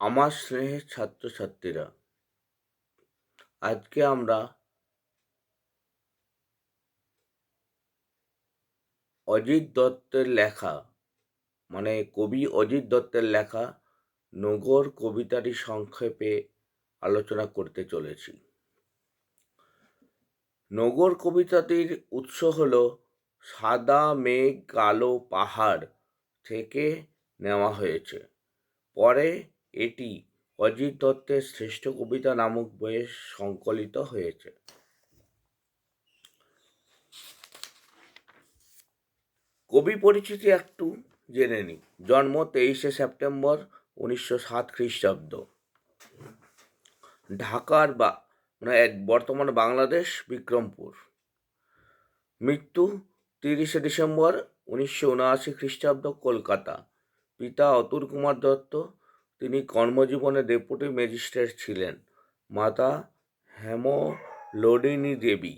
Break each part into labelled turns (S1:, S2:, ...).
S1: আমার স্নেহের ছাত্রছাত্রীরা, আজকে আমরা অজিত দত্তের লেখা কবি অজিত দত্তের লেখা নগর কবিতাটি সংক্ষেপে আলোচনা করতে চলেছি। নগর কবিতাটির উৎস হল সাদা মেঘ কালো পাহাড় থেকে নেওয়া হয়েছে। পরে এটি অজিত দত্তের শ্রেষ্ঠ কবিতা নামক বইয়ে সংকলিত হয়েছে। কবি পরিচিতি একটু জেনে নিই। জন্ম 23শে সেপ্টেম্বর 1907 খ্রিস্টাব্দ, ঢাকার বর্তমান বাংলাদেশ বিক্রমপুর। মৃত্যু 30শে ডিসেম্বর 1979 খ্রিস্টাব্দ, কলকাতা। পিতা অতুল কুমার দত্ত, তিনি কর্মজীবনে ডেপুটি ম্যাজিস্ট্রেট ছিলেন। মাতা হেমলোডিনী দেবী।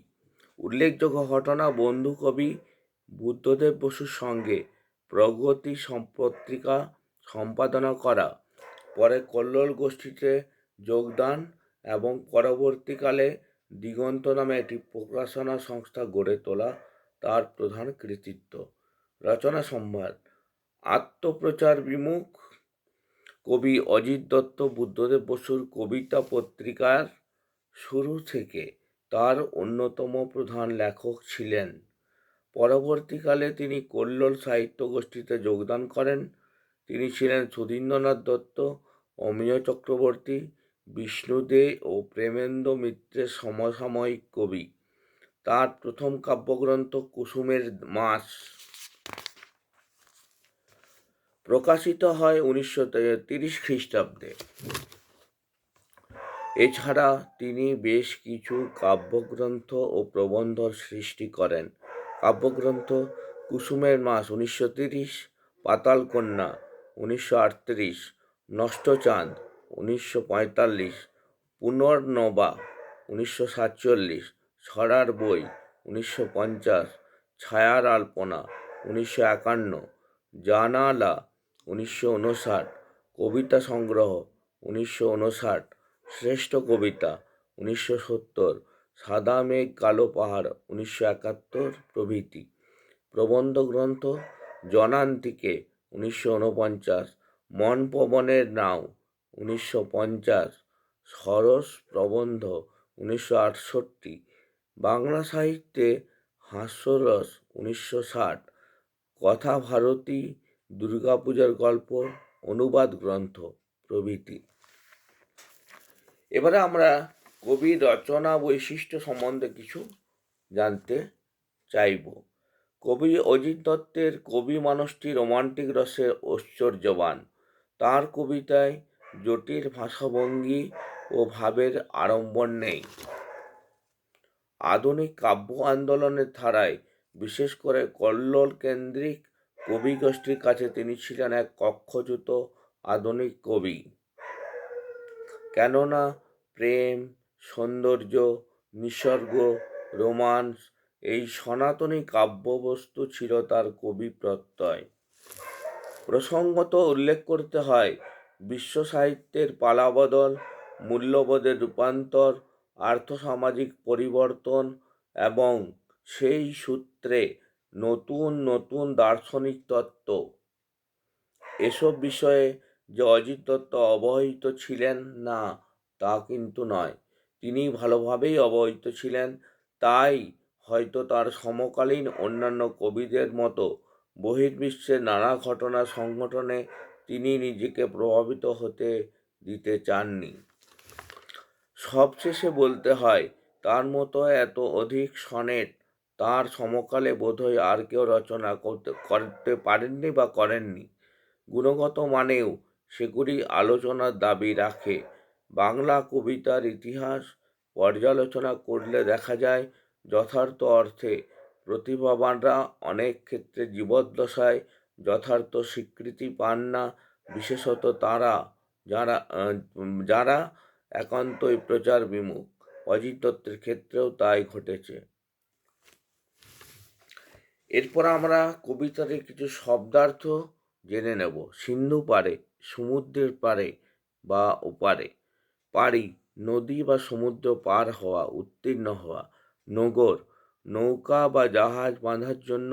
S1: উল্লেখযোগ্য ঘটনা: বন্ধু কবি বুদ্ধদেব বসুর সঙ্গে প্রগতি পত্রিকা সম্পাদনা করা, পরে কল্লোল গোষ্ঠীতে যোগদান এবং পরবর্তীকালে দিগন্ত নামে একটি প্রকাশনা সংস্থা গড়ে তোলা তার প্রধান কৃতিত্ব। রচনা সম্ভার: আত্মপ্রচার বিমুখ কবি অজিত দত্ত বুদ্ধদেব বসুর কবিতা পত্রিকার শুরু থেকে তার অন্যতম প্রধান লেখক ছিলেন। পরবর্তীকালে তিনি কল্লোল সাহিত্য গোষ্ঠীতে যোগদান করেন। তিনি ছিলেন সুধীন্দ্রনাথ দত্ত, অমিয় চক্রবর্তী, বিষ্ণু দে ও প্রেমেন্দ্র মিত্রের সমসাময়িক কবি। তার প্রথম কাব্যগ্রন্থ কুসুমের মাস প্রকাশিত হয় 1930 খ্রিস্টাব্দে। এছাড়া তিনি বেশ কিছু কাব্যগ্রন্থ ও প্রবন্ধ সৃষ্টি করেন। কাব্যগ্রন্থ: কুসুমের মাস 1930, পাতালকন্যা 1938, নষ্টচাঁদ 1945, পুনর্নবা 1947, ছড়ার বই 1950, ছায়ার আলপনা 1951, জানালা 1959, কবিতা সংগ্রহ 1959, শ্রেষ্ঠ কবিতা 1970, সাদা মেঘ কালো পাহাড় 1971 প্রভৃতি। প্রবন্ধ গ্রন্থ: জনান্তিকে 1949, মন পবনের নাও 1950, সরস প্রবন্ধ 1968, বাংলা সাহিত্যে হাস্যরস 1960, কথা ভারতী, দুর্গাপূজার গল্প, অনুবাদ গ্রন্থ প্রভৃতি। এবারে আমরা কবির রচনা বৈশিষ্ট্য সম্বন্ধে কিছু জানতে চাইব। কবি অজিত দত্তের কবি মানুষটি রোমান্টিক রসের ঐশ্বর্যবান। তার কবিতায় জটিল ভাষাভঙ্গি ও ভাবের আড়ম্বর নেই। আধুনিক কাব্য আন্দোলনের ধারায়, বিশেষ করে কল্লোল কেন্দ্রিক কবিগোষ্ঠীর কাছে তিনি ছিলেন এক কক্ষচ্যুত আধুনিক কবি। কেননা প্রেম, সৌন্দর্য, নিসর্গ, রোমান্স এই সনাতনী কাব্যবস্তু ছিল তার কবি প্রত্যয়। প্রসঙ্গত উল্লেখ করতে হয়, বিশ্ব সাহিত্যের পালাবদল, মূল্যবোধের রূপান্তর, আর্থসামাজিক পরিবর্তন এবং সেই সূত্রে নতুন নতুন দার্শনিক তত্ত্ব, এসব বিষয়ে যে অজিত দত্ত অবহিত ছিলেন না তা কিন্তু নয়। তিনি ভালোভাবেই অবহিত ছিলেন, তাই হয়তো তার সমকালীন অন্যান্য কবিদের মতো বহির্বিশ্বের নানা ঘটনা সংঘটনে তিনি নিজেকে প্রভাবিত হতে দিতে চাননি। সবশেষে বলতে হয়, তার মতো এত অধিক সনেট তার সমকালে বোধহয় আর কেউ রচনা করতে পারেননি বা করেননি। গুণগত মানেও সেগুলি আলোচনার দাবি রাখে। বাংলা কবিতার ইতিহাস পর্যালোচনা করলে দেখা যায়, যথার্থ অর্থে প্রতিভাবানরা অনেক ক্ষেত্রে জীবদ্দশায় যথার্থ স্বীকৃতি পান না, বিশেষত তারা যারা একান্তই প্রচার বিমুখ। অজিত দত্তের ক্ষেত্রেও তাই ঘটেছে। এরপর আমরা কবিতার কিছু শব্দার্থ জেনে নেব। সিন্ধু পারে, সমুদ্রের পারে, বা ওপারে। পাড়ি, নদী বা সমুদ্র পার হওয়া, উত্তীর্ণ হওয়া। নগর, নৌকা বা জাহাজ বাঁধার জন্য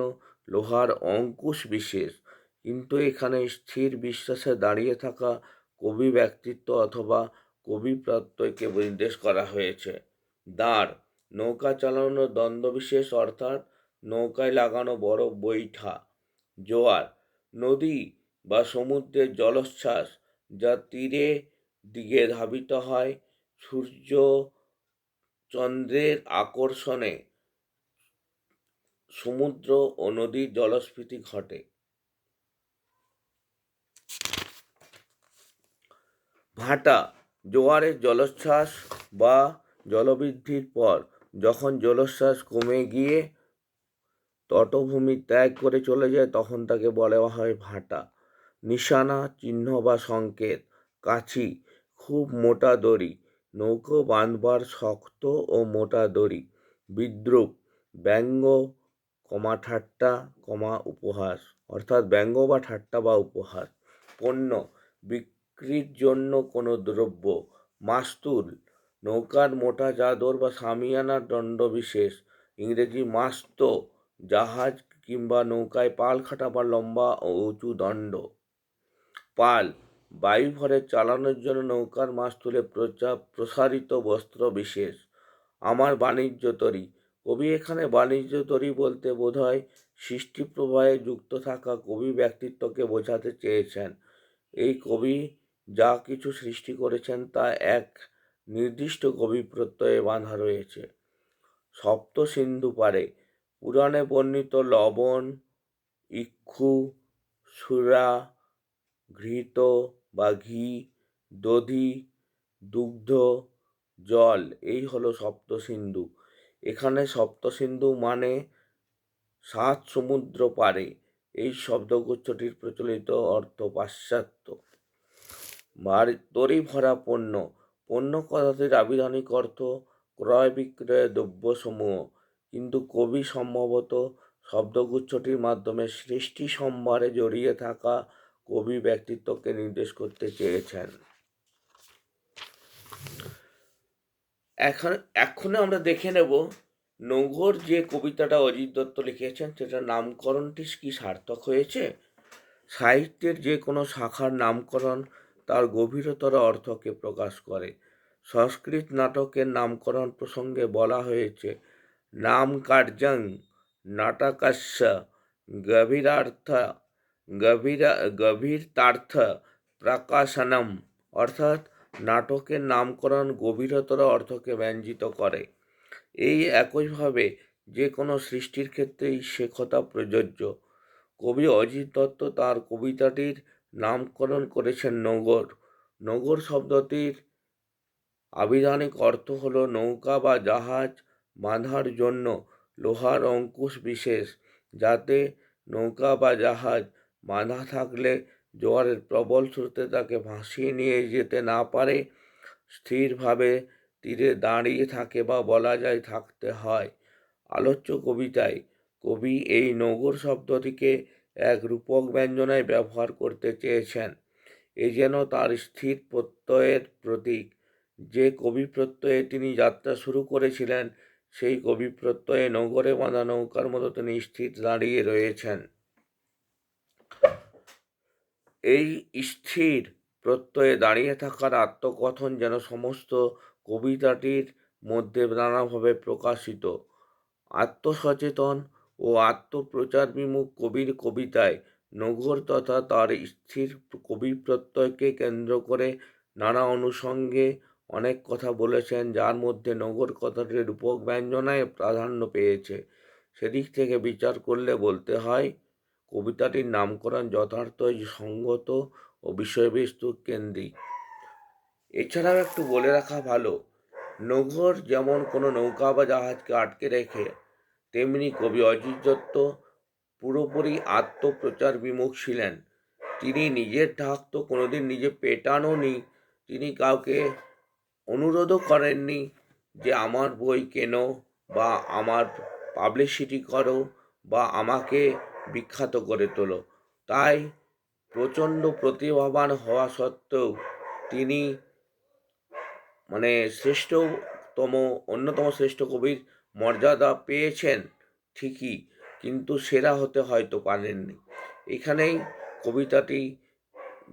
S1: লোহার অঙ্কুশ বিশেষ, কিন্তু এখানে স্থির বিশ্বাসে দাঁড়িয়ে থাকা কবি ব্যক্তিত্ব অথবা কবি প্রত্যয়কে নির্দেশ করা হয়েছে। দাঁড়, নৌকা চালানোর দ্বন্দ্ববিশেষ অর্থাৎ নৌকায় লাগানো বড় বৈঠা। জোয়ার, নদী বা সমুদ্রের জলোচ্ছ্বাস যা তীরে দিকে ধাবিত হয় সূর্য চন্দ্রের আকর্ষণে সমুদ্র ও নদীর জলস্ফীতি ঘটে। ভাটা, জোয়ারের জলোচ্ছ্বাস বা জলবৃদ্ধির পর যখন জলোচ্ছ্বাস কমে গিয়ে তটভূমি ত্যাগ করে চলে যায় তখন তাকে বলা হয় ভাটা। নিশানা, চিহ্ন বা সংকেত। কাছি, খুব মোটা দড়ি, নৌকো বাঁধবার শক্ত ও মোটা দড়ি। বিদ্রূপ, ব্যঙ্গ, ঠাট্টা, উপহাস, অর্থাৎ ব্যঙ্গ বা ঠাট্টা বা উপহাস। পণ্য, বিক্রির জন্য কোনো দ্রব্য। মাস্তুল, নৌকার মোটা চাদর বা সামিয়ানার দণ্ডবিশেষ। ইংরেজি মাস্ত, জাহাজ কিংবা নৌকায় পাল খাটাবার লম্বা ও উঁচু দণ্ড। পাল, বায়ুভরে চালানোর জন্য নৌকার মাস্তুলে প্রসারিত বস্ত্র বিশেষ। আমার বাণিজ্য তরী, কবি এখানে বাণিজ্য তরী বলতে বোধহয় সৃষ্টি প্রবাহে যুক্ত থাকা কবি ব্যক্তিত্বকে বোঝাতে চেয়েছেন। এই কবি যা কিছু সৃষ্টি করেছেন তা এক নির্দিষ্ট কবি প্রত্যয়ে বাঁধা রয়েছে। সপ্ত সিন্ধু পারে, পুরাণে বর্ণিত লবণ, ইক্ষু, সুরা, ঘৃত বা ঘি, দধি, দুগ্ধ, জল, এই হলো সপ্ত সিন্ধু। এখানে সপ্ত সিন্ধু মানে 7 সমুদ্র পারে। এই শব্দগুচ্ছটির প্রচলিত অর্থ পাশ্চাত্য। তরি ভরা পণ্য, পণ্য কথাটির আবিধানিক অর্থ ক্রয় বিক্রয় দ্রব্যসমূহ, কিন্তু কবি সম্ভবত শব্দগুচ্ছটির মাধ্যমে সৃষ্টি সম্ভারে জড়িয়ে থাকা কবি ব্যক্তিত্বকে নির্দেশ করতে চেয়েছেন। এখন আমরা দেখে নেব নগর যে কবিতাটা অজিত দত্ত লিখেছেন সেটার নামকরণটি কি সার্থক হয়েছে। সাহিত্যের যে কোনো শাখার নামকরণ তার গভীরতর অর্থকে প্রকাশ করে। সংস্কৃত নাটকের নামকরণ প্রসঙ্গে বলা হয়েছে নাম কার্যং নাটকস্য গভীরতার্থ প্রকাশনম, অর্থাৎ নাটকের নামকরণ গভীরতর অর্থকে ব্যঞ্জিত করে। এই একইভাবে যে কোনো সৃষ্টির ক্ষেত্রেই সে কথা প্রযোজ্য। কবি অজিত দত্ত তাঁর কবিতাটির নামকরণ করেছেন নগর। নগর শব্দটির আবিধানিক অর্থ হল নৌকা বা জাহাজ বাঁধার জন্য লোহার অঙ্কুশ বিশেষ, যাতে নৌকা বা জাহাজ বাঁধা থাকলে জোয়ারের প্রবল স্রোতে তাকে ভাসিয়ে নিয়ে যেতে না পারে, স্থিরভাবে তীরে দাঁড়িয়ে থাকে বা বলা যায় থাকতে হয়। আলোচ্য কবিতায় কবি এই নগর শব্দটিকে এক রূপক ব্যঞ্জনায় ব্যবহার করতে চেয়েছেন। এ যেন তার স্থির প্রত্যয়ের প্রতীক। যে কবি প্রত্যয়ে তিনি যাত্রা শুরু করেছিলেন সেই কবি প্রত্যয়ে নগরে বাঁধা নৌকার মতো তিনি স্থির দাঁড়িয়ে রয়েছেন। এই স্থির প্রত্যয়ে দাঁড়িয়ে থাকার আত্মকথন যেন সমস্ত কবিতাটির মধ্যে নানাভাবে প্রকাশিত। আত্মসচেতন ও আত্মপ্রচার বিমুখ কবির কবিতায় নগর তথা তার স্থির কবি প্রত্যয়কে কেন্দ্র করে নানা অনুষঙ্গে অনেক কথা বলেছেন, যার মধ্যে নগর কথাটি রূপক ব্যঞ্জনায় প্রাধান্য পেয়েছে। সেদিক থেকে বিচার করলে বলতে হয় কবিতাটির নামকরণ যথার্থই সঙ্গত ও বিষয়বস্তু কেন্দ্রিক। এছাড়াও একটু বলে রাখা ভালো, নগর যেমন কোনো নৌকা বা জাহাজকে আটকে রেখে, তেমনি কবি অজিত দত্ত পুরোপুরি আত্মপ্রচার বিমুখ ছিলেন। তিনি নিজের ঢাক তো কোনোদিন নিজে পেটানোনি, তিনি কাউকে অনুরোধও করেননি যে আমার বই কেনো বা আমার পাবলিসিটি করো বা আমাকে বিখ্যাত করে তোলো। তাই প্রচণ্ড প্রতিভাবান হওয়া সত্ত্বেও তিনি মানে শ্রেষ্ঠতম অন্যতম শ্রেষ্ঠ কবির মর্যাদা পেয়েছেন ঠিকই, কিন্তু সেরা হতে হয়তো পারেননি। এখানেই কবিতাটি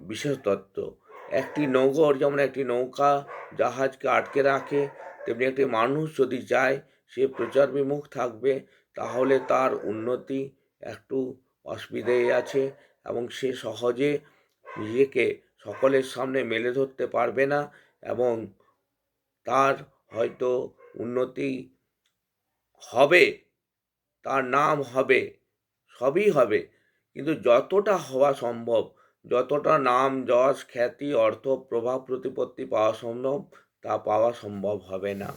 S1: বিশেষ তত্ত্ব। একটি নগর যেমন একটি নৌকা জাহাজকে আটকে রাখে, তেমনি একটি মানুষ যদি চায় সে প্রচার বিমুখ থাকবে, তাহলে তার উন্নতি একটু অসুবিধেই আছে এবং সে সহজে নিজেকে সকলের সামনে মেলে ধরতে পারবে না এবং তার হয়তো উন্নতি হবে, তার নাম হবে, সবই হবে, কিন্তু যতটা হওয়া সম্ভব, যতটা নাম যশ খ্যাতি অর্থ প্রভাব প্রতিপত্তি পাওয়া সম্ভব, তা পাওয়া সম্ভব হবে না।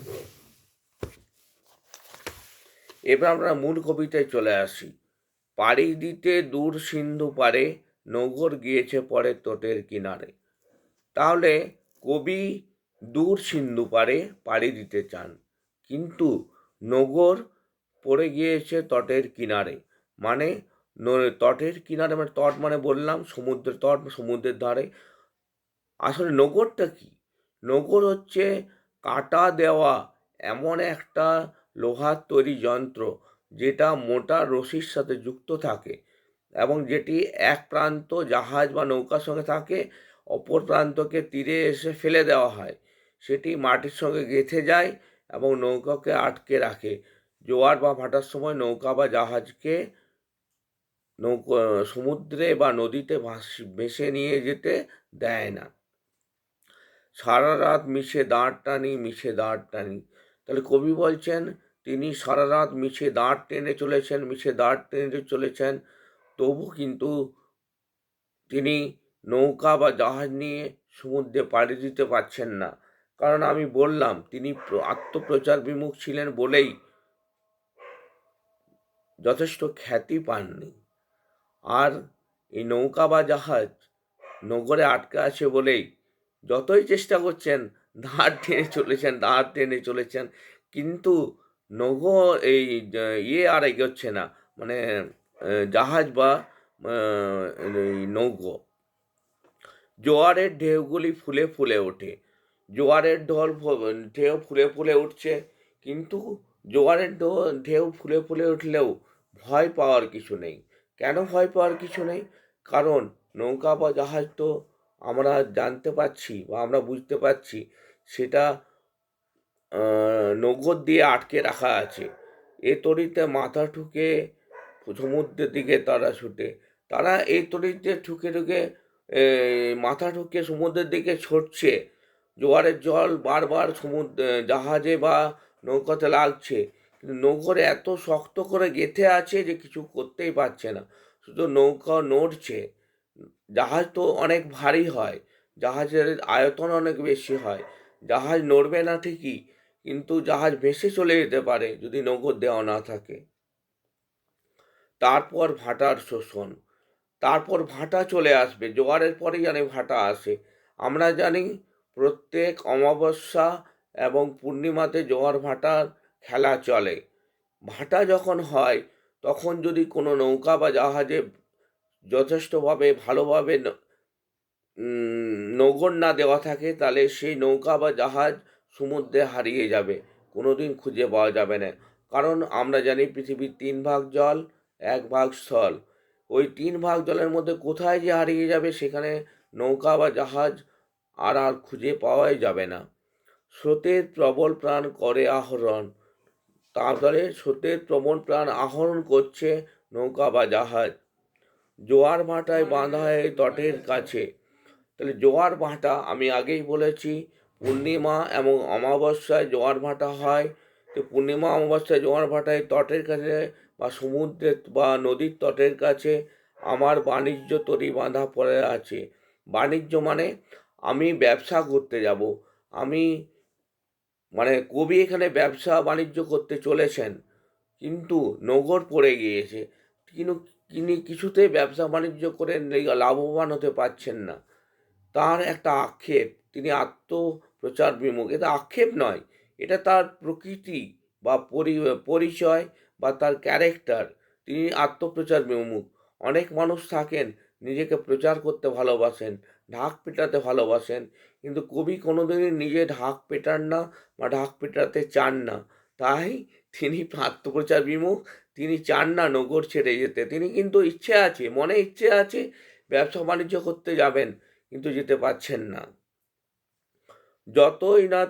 S1: এবার আমরা মূল কবিতায় চলে আসি। পাড়ি দিতে দূর সিন্ধু পারে, নগর গিয়েছে পরে তটের কিনারে। তাহলে কবি দূর সিন্ধু পারে পাড়ি দিতে চান, কিন্তু নগর পড়ে গিয়েছে তটের কিনারে। মানে তটের কিনারে, মানে তট মানে বললাম সমুদ্রের তট, সমুদ্রের ধারে। আসলে নগরটা কি? নগর হচ্ছে কাটা দেওয়া এমন একটা লোহার তৈরি যন্ত্র, যেটা মোটা রশির সাথে যুক্ত থাকে এবং যেটি এক প্রান্ত জাহাজ বা নৌকার সঙ্গে থাকে, অপর প্রান্তকে তীরে এসে ফেলে দেওয়া হয়। সেটি মাটির সঙ্গে গেঁথে যায় এবং নৌকাকে আটকে রাখে। জোয়ার বা ভাটার সময় নৌকা বা জাহাজকে সমুদ্রে বা নদীতে ভেসে নিয়ে যেতে দেয় না। সারা রাত মিশে দাঁড় টানি, মিশে দাঁড় টানি। তাহলে কবি বলছেন তিনি সারা রাত মিশে দাঁড় টেনে চলেছেন, মিশে দাঁড় টেনে চলেছেন, তবু কিন্তু তিনি নৌকা বা জাহাজ নিয়ে সমুদ্রে পাড়ি দিতে পারছেন না। কারণ আমি বললাম তিনি আত্মপ্রচার বিমুখ ছিলেন বলেই যথেষ্ট খ্যাতি পাননি। আর এই নৌকা বা জাহাজ নগরে আটকে আছে বলেই যতই চেষ্টা করছেন দাঁড় টেনে চলেছেন, দাঁড় টেনে চলেছেন, কিন্তু এই আর এগোচ্ছে না, মানে জাহাজ বা এই নৌকো। জোয়ারের ঢেউগুলি ফুলে ফুলে ওঠে। জোয়ারের ঢেউ ফুলে ফুলে উঠছে, কিন্তু জোয়ারের ঢেউ ফুলে ফুলে উঠলেও ভয় পাওয়ার কিছু নেই। কেন ভয় পাওয়ার কিছু নেই? কারণ নৌকা বা জাহাজ তো আমরা জানতে পারছি বা আমরা বুঝতে পারছি সেটা নগর দিয়ে আটকে রাখা আছে। এ তরিতে মাথা ঠুকে সমুদ্রের দিকে তারা ছুটে। তারা এই তরিতে ঠুকে ঠুকে মাথা ঠুকে সমুদ্রের দিকে ছুটছে। জোয়ারের জল বারবার জাহাজে বা নৌকাতে লাগছে, কিন্তু নৌকোরে এত শক্ত করে গেঁথে আছে যে কিছু করতেই পারছে না, শুধু নৌকা নড়ছে। জাহাজ তো অনেক ভারী হয়, জাহাজের আয়তন অনেক বেশি হয়, জাহাজ নড়বে না ঠিকই, কিন্তু জাহাজ ভেসে চলে যেতে পারে যদি নৌকো দেওয়া না থাকে। তারপর ভাটার শোষণ, তারপর ভাটা চলে আসবে, জোয়ারের পরেই জানি ভাটা আসে। আমরা জানি প্রত্যেক অমাবস্যা এবং পূর্ণিমাতে জোয়ার ভাটার খেলা চলে। ভাটা যখন হয় তখন যদি কোনো নৌকা বা জাহাজে যথেষ্টভাবে ভালোভাবে নগর না দেওয়া থাকে, তাহলে সেই নৌকা বা জাহাজ সমুদ্রে হারিয়ে যাবে, কোনোদিন খুঁজে পাওয়া যাবে না। কারণ আমরা জানি পৃথিবীর 3 ভাগ জল, 1 ভাগ স্থল। ওই 3 ভাগ জলের মধ্যে কোথায় যে হারিয়ে যাবে, সেখানে নৌকা বা জাহাজ আর খুঁজে পাওয়াই যাবে না। স্রোতের প্রবল প্রাণ করে আহরণ, তাহলে স্রোতের প্রবল প্রাণ আহরণ করছে নৌকা বা জাহাজ। জোয়ার ভাটায় বাঁধা হয় তটের কাছে। তাহলে জোয়ার ভাটা আমি আগেই বলেছি, পূর্ণিমা এবং অমাবস্যায় জোয়ার ভাটা হয়। তো পূর্ণিমা অমাবস্যায় জোয়ার ভাটায় তটের কাছে বা সমুদ্রের বা নদীর তটের কাছে আমার বাণিজ্য তরী বাঁধা পড়ে আছে। বাণিজ্য মানে আমি ব্যবসা করতে যাব, আমি মানে কবি এখানে ব্যবসা বাণিজ্য করতে চলেছেন, কিন্তু নগর পড়ে গিয়েছে, কিন্তু তিনি কিছুতেই ব্যবসা বাণিজ্য করে লাভবান হতে পারছেন না। তার একটা আক্ষেপ, তিনি আত্মপ্রচার বিমুখ। এটা আক্ষেপ নয়, এটা তার প্রকৃতি বা পরিচয় বা তার ক্যারেক্টার। তিনি আত্মপ্রচার বিমুখ। অনেক মানুষ থাকেন নিজেকে প্রচার করতে ভালোবাসেন, ঢাক পেটাতে ভালোবাসেন, কিন্তু কবি কোনোদিনই নিজে ঢাক পেটান না বা ঢাক পেটাতে চান না। তাই তিনি আত্মপ্রচার বিমুখ। তিনি চান না নগর ছেড়ে যেতে। তিনি কিন্তু ইচ্ছে আছে, মনে ইচ্ছে আছে ব্যবসা বাণিজ্য করতে যাবেন, কিন্তু যেতে পারছেন না। যতই না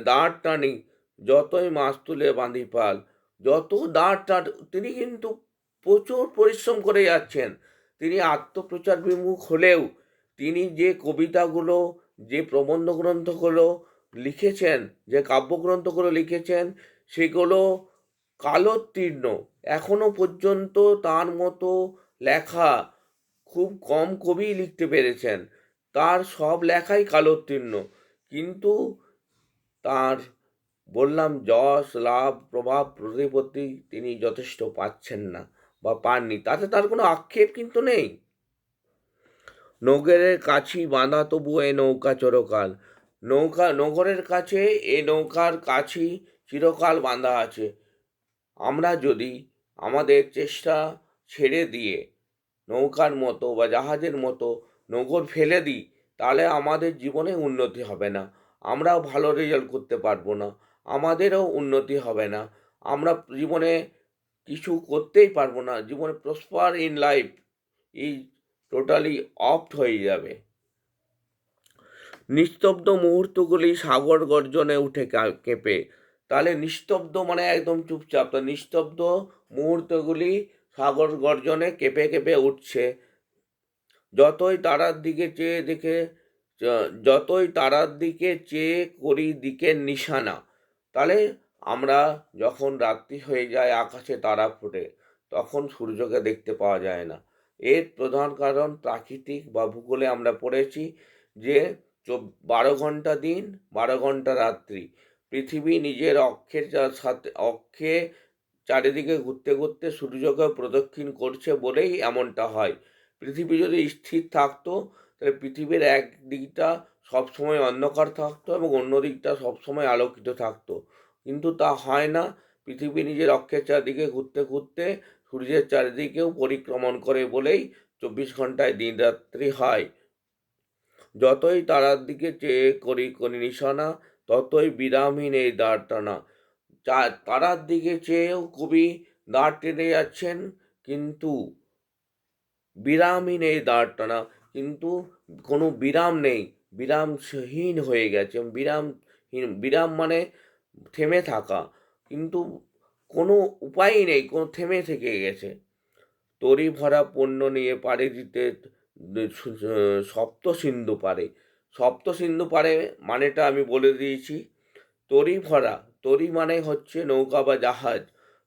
S1: দাঁড় টানি, যতই মাছ তুলে বাঁধি পাল, যত তিনি কিন্তু প্রচুর পরিশ্রম করে যাচ্ছেন। তিনি আত্মপ্রচার বিমুখ হলেও তিনি যে কবিতাগুলো, যে প্রবন্ধ গ্রন্থগুলো লিখেছেন, যে কাব্যগ্রন্থগুলো লিখেছেন, সেগুলো কালোত্তীর্ণ। এখনো পর্যন্ত তার মতো লেখা খুব কম কবি লিখতে পেরেছেন। তার সব লেখাই কালোত্তীর্ণ, কিন্তু তার বললাম যশ, লাভ, প্রভাব, প্রতিপত্তি তিনি যথেষ্ট পাচ্ছেন না বা পাননি। তাতে তার কোনো আক্ষেপ কিন্তু নেই। নগরের কাছি বাঁধা তবু এ নৌকা চিরকাল। নগরের কাছে এ নৌকার কাছি চিরকাল বাঁধা আছে। আমরা যদি আমাদের চেষ্টা ছেড়ে দিয়ে নৌকার মতো বা জাহাজের মতো নগর ফেলে দিই, তাহলে আমাদের জীবনে উন্নতি হবে না। আমরাও ভালো রেজাল্ট করতে পারবো না, আমাদেরও উন্নতি হবে না। আমরা জীবনে কিছু করতেই পারবো না। জীবনে prosper in life is totally off হয়ে যাবে। নিস্তব্ধ মুহূর্তগুলি সাগর গর্জনে উঠে কেঁপে। তাহলে নিস্তব্ধ মানে একদম চুপচাপ, তো নিস্তব্ধ মুহূর্তগুলি সাগর গর্জনে কেঁপে কেঁপে উঠছে। যতই তারার দিকে চেয়ে যতই তারার দিকে চেয়ে করি দিকের নিশানা। তাহলে আমরা যখন রাত্রি হয়ে যায়, আকাশে তারা ফোটে, তখন সূর্যকে দেখতে পাওয়া যায় না। এর প্রধান কারণ প্রাকৃতিক বা ভূগোলে আমরা পড়েছি যে 12 ঘন্টা দিন, 12 ঘন্টা রাত্রি। পৃথিবী নিজের অক্ষে চারিদিকে ঘুরতে ঘুরতে সূর্যকে প্রদক্ষিণ করছে বলেই এমনটা হয়। পৃথিবী যদি স্থির থাকতো, তাহলে পৃথিবীর এক দিকটা সবসময় অন্ধকার থাকতো এবং অন্য দিকটা সবসময় আলোকিত থাকতো, কিন্তু তা হয় না। পৃথিবী নিজের অক্ষের চারিদিকে ঘুরতে ঘুরতে সূর্যের চারিদিকেও পরিক্রমণ করে বলেই 24 ঘন্টায় দিন রাত্রি হয়। যতই তারার দিকে চেয়ে করি নিশানা, ততই বিরামহীন এই দাঁড় টানা। তারার দিকে চেয়েও কবি দাঁড় টেনে যাচ্ছেন, কিন্তু বিরামহীন এই দাঁড় টানা, কিন্তু কোনো বিরাম নেই, বিরামহীন হয়ে গেছে। বিরাম মানে থেমে থাকা, কিন্তু কোনো উপায়ই নেই, কোনো থেমে থেকে গেছে। তরি ভরা পণ্য নিয়ে পাড়ি দিতে সপ্ত সিন্ধু পারে। সপ্ত সিন্ধু পারে মানেটা আমি বলে দিয়েছি। তরি ভরা, তরি মানে হচ্ছে নৌকা বা জাহাজ,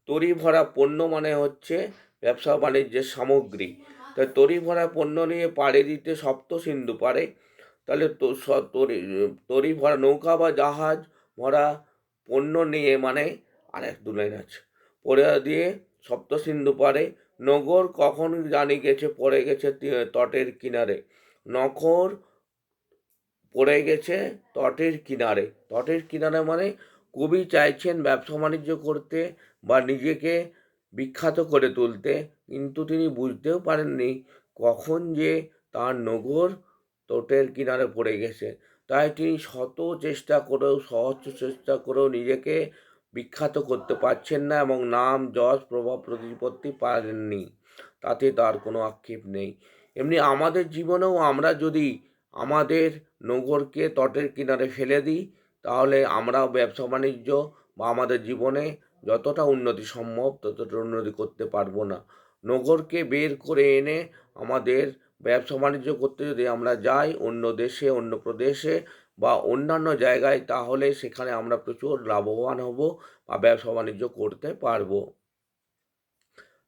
S1: তরি ভরা পণ্য মানে হচ্ছে ব্যবসা বাণিজ্যের সামগ্রী। তাই তরি ভরা পণ্য নিয়ে পাড়ি দিতে সপ্ত সিন্ধু পারে। তাহলে তরি ভরা নৌকা বা জাহাজ ভরা পণ্য নিয়ে মানে আর এক দু লাইন আছে, পড়ে দিয়ে সপ্ত সিন্ধু পারে। নগর কখন জানি গেছে পড়ে গেছে তটের কিনারে। নখর পড়ে গেছে তটের কিনারে। তটের কিনারে মানে কবি চাইছেন ব্যবসা বাণিজ্য করতে বা নিজেকে বিখ্যাত করে তুলতে, কিন্তু তিনি বুঝতেও পারেননি কখন যে তার নগর তটের কিনারে পড়ে গেছে। তাই তিনি শত চেষ্টা করেও, সহস্র চেষ্টা করেও নিজেকে বিখ্যাত করতে পারছেন না এবং নাম, যশ, প্রভাব, প্রতিপত্তি পারেননি। তাতে তার কোনো আক্ষেপ নেই। এমনি আমাদের জীবনেও আমরা যদি আমাদের নগরকে তটের কিনারে ফেলে দিই, তাহলে আমরাও ব্যবসা বাণিজ্য বা আমাদের জীবনে যতটা উন্নতি সম্ভব ততটা উন্নতি করতে পারবো না। নগরকে বের করে এনে আমাদের ব্যবসা বাণিজ্য করতে যদি আমরা যাই অন্য দেশে, অন্য প্রদেশে বা অন্যান্য জায়গায়, তাহলে সেখানে আমরা প্রচুর লাভবান হব বা ব্যবসা বাণিজ্য করতে পারবো।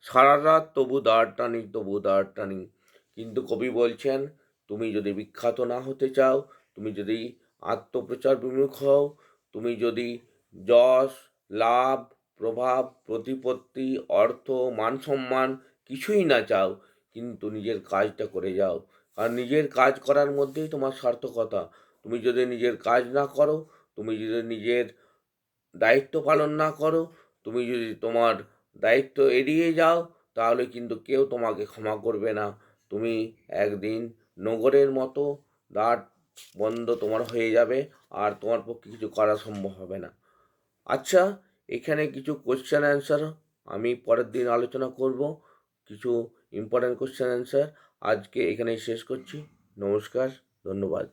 S1: সারা রাত তবু দাঁড় টানি, তবু দাঁড় টানি। কিন্তু কবি বলছেন, তুমি যদি বিখ্যাত না হতে চাও, তুমি যদি আত্মপ্রচার বিমুখ হও, তুমি যদি যশ, লাভ, প্রভাব, প্রতিপত্তি, অর্থ, মান সম্মান কিছুই না চাও, কিন্তু নিজের কাজটা করে যাও। আর নিজের কাজ করার মধ্যেই তোমার সার্থকতা। তুমি যদি নিজের কাজ না করো, তুমি যদি নিজের দায়িত্ব পালন না করো, তুমি যদি তোমার দায়িত্ব এড়িয়ে যাও, তাহলে কিন্তু কেউ তোমাকে ক্ষমা করবে না। তুমি একদিন নগরের মতো দাঁত বন্ধ তোমার হয়ে যাবে, আর তোমার পক্ষে কিছু করা সম্ভব হবে না। আচ্ছা, এখানে কিছু কোশ্চেন অ্যান্সার আমি পরের দিন আলোচনা করব, কিছু ইম্পর্ট্যান্ট কোশ্চেন অ্যান্সার। আজকে এখানেই শেষ করছি। নমস্কার, ধন্যবাদ।